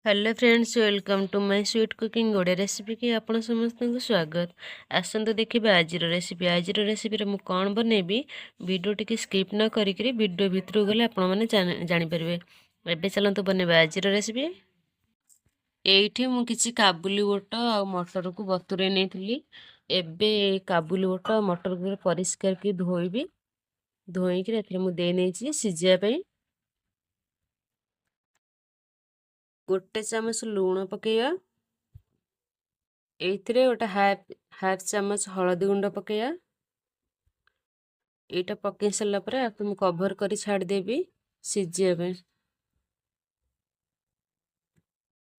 Hello friends, welcome to my sweet cooking Odia recipe की आपण समस्त को स्वागत। आसंतु देखिए आज रेसिपी मु कौन बनैबी वीडियो टी स्किप न करी वीडियो भितर गले आपण मैंने जानीपर। एबे चलते बनैबा आज रेसिपी। एठी मु किछि काबुली बुट आ मटर को बतुरे नहीं। एबे काबुली बुट मटर को परिष्कार की धोइबी। धोईकि मु दे नहीं सिझा पे। गोटे चामच लूण पकेया। एइथिरे गोटे हाफ चामच हळदी गुंड पकेया। एटा पकई सारा पर आपको कभर करी छाड़ देबी सिझिया पे।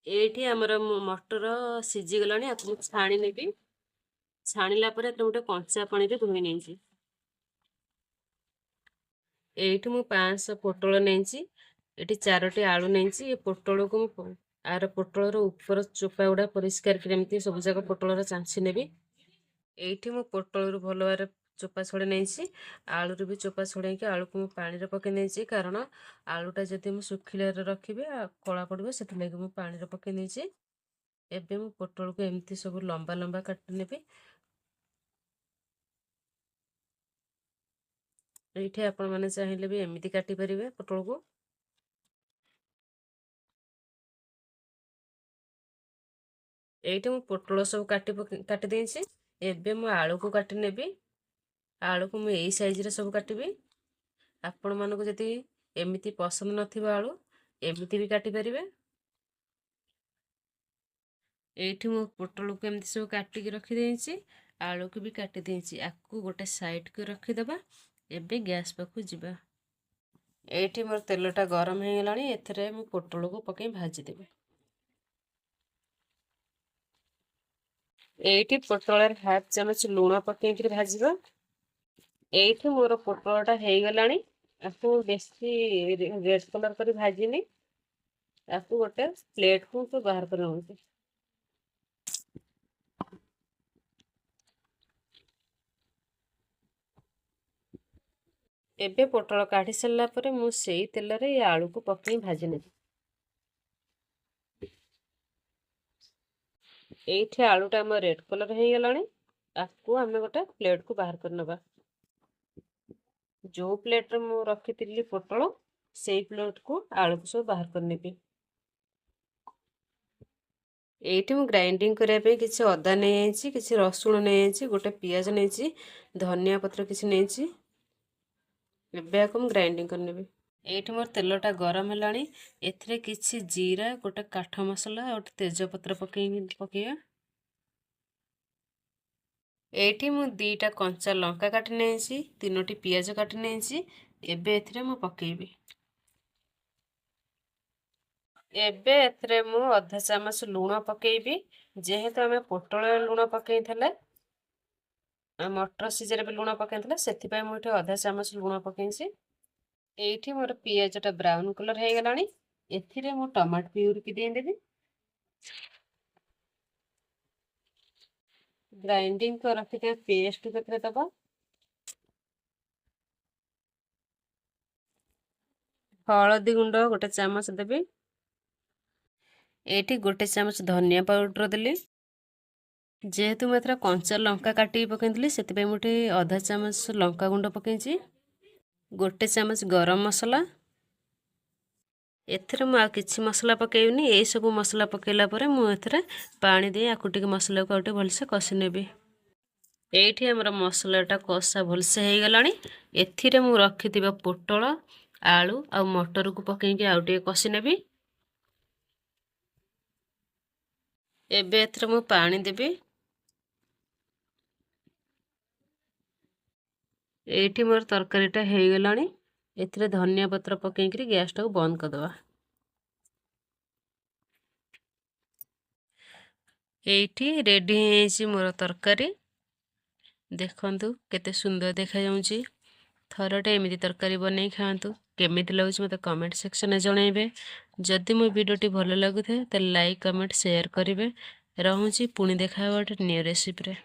एठी हमर मटर सिझी गलानी आपको छाणी नेबी। छाणीला पर गोटे कंचा पानी रे धोई नेछि। एठी मु 500 पोटल नेछि। एठी 4टी आलू नेछि। ए पोटल को आर पोटल रो ऊपर चोपा गुडा परिष्कार करमती सब जगह पोटल चांची नेबी। एठी मु पोटल रो भलो बारे चोपा छड़े नहीं। आलू भी चोपा छड़े आलू को मुझे पानी पकई नहीं कारण आलूटा जब मुझे सुखिले रखी कला पड़ो से पानी पकई नहीं। एबे मु पोटल को एमती सब लंबा लंबा काटी नेबी। एठी आपण माने चाहिए भी एमती काटी परिबे पोटल को। एठी मु पोटल सब काटी देछि। एबे मु आलू को काटी नेबी। आलू को मु एई साइज रे सब काटिबी। आपण मानको जदि एमिति पसंद नथिबा आलू एमिति भी काटी परिबे। एठी मु पोटल को एमती सब काटी के रखी देछि। आलू को भी काटी देछि। आकु गोटे साइड को रखी दबा। एबे गैस पाखु जिबा। एठी मोर तेलटा गरम हे गलानी। एथरे मु पोटल को पके भाजी देबे। एठी पोटल हाफ चामच लूण पके के भाजीबा। एठी मोर पोटलटा हे गलानी। आपको बेसी रेड कलर कर भाजीनी। आपको गोटे प्लेट को तो बाहर कर नउछि। एबे पोटल काढ़ी सारा पर मु सेई तेल रे आलू को पके भाजी नेबी। एठी आलूटा हम रेड कलर हे गलानी। आपको हमें गोटे प्लेट को बाहर कर नबा। जो प्लेट रे मु रखी पोटल से प्लेट को आलू को सब बाहर कर नेबी। एठी मु ग्राइंडिंग करिया पे किछि अदा नै आइछि, किछि रसुण नै आइछि, गोटे पियाज नै आइछि, धनिया पत्र किछि नै आइछि। एबे आको मु ग्राइंडिंग कर नेबी। एठी मोर तेलटा गरम हेलानी। एथिरे किछि जीरा, गोटे काठ मसला और तेजपत्र पकेया। एठी मु 2टा कंचा लंका काटी नेछि, 3टी पियाज काटी नेछि। एबे एथिरे मु पकेइबी। एबे एथिरे मु आधा चामच लूण पकेइबी। जेहेतु हमें पोटल लूण पकेइ थले मटर सिजरे भी लूण पकेइ थले सेथि पय मु एठी आधा चामच लूण पकेइछि। एठी मोर पियाजटा ब्राउन कलर हे गलानी। एथिरे मु टमाटो प्यूरी की दे देबी। ग्राइंडिंग कर रखिते पेस्ट केतरे दबा। हळदी गुंड गोटे चामच देबी। एठी गोटे चामच धनिया पाउडर देली। जेहेतु मैं कंचा लंका काटी पकई से मुझे आधा चामच लंका गुंड पकई। गोटे चामच गरम मसला। एथरे मु आ किछि मसला पकेइबनी। ए सब मसला पकेला परे मु एथरे पानी दे आकु टिके मसला को आउटे भलसे कसी नेबी। एठी हमर मसलाटा कषा भलसे हे गलानी। एथिरे मु रखिथिबा पोटल, आलू आ मटर को पकेइके आउटे कसी नेबी। एबे एथरे मु पानी देबी। एठी मोर तरकारीटा हे गलानी। एथिरे धनिया पत्र पकेइकरी गैसटा को बंद कर दबा। एठी रेडी हेछि मोर तरकारी। देखंतु केते सुंदर देखा जाउछि। थरटे एमिति तरकारी बनै खांतु। केमिति लाଗୁଛି मते कमेंट सेक्शन में जणाइबे। जदि मो वीडियोटी भलो लागुथे त लाइक कमेंट शेयर करिवे। रहूछि पुणी देखा गोटे न्यू रेसिपी रे।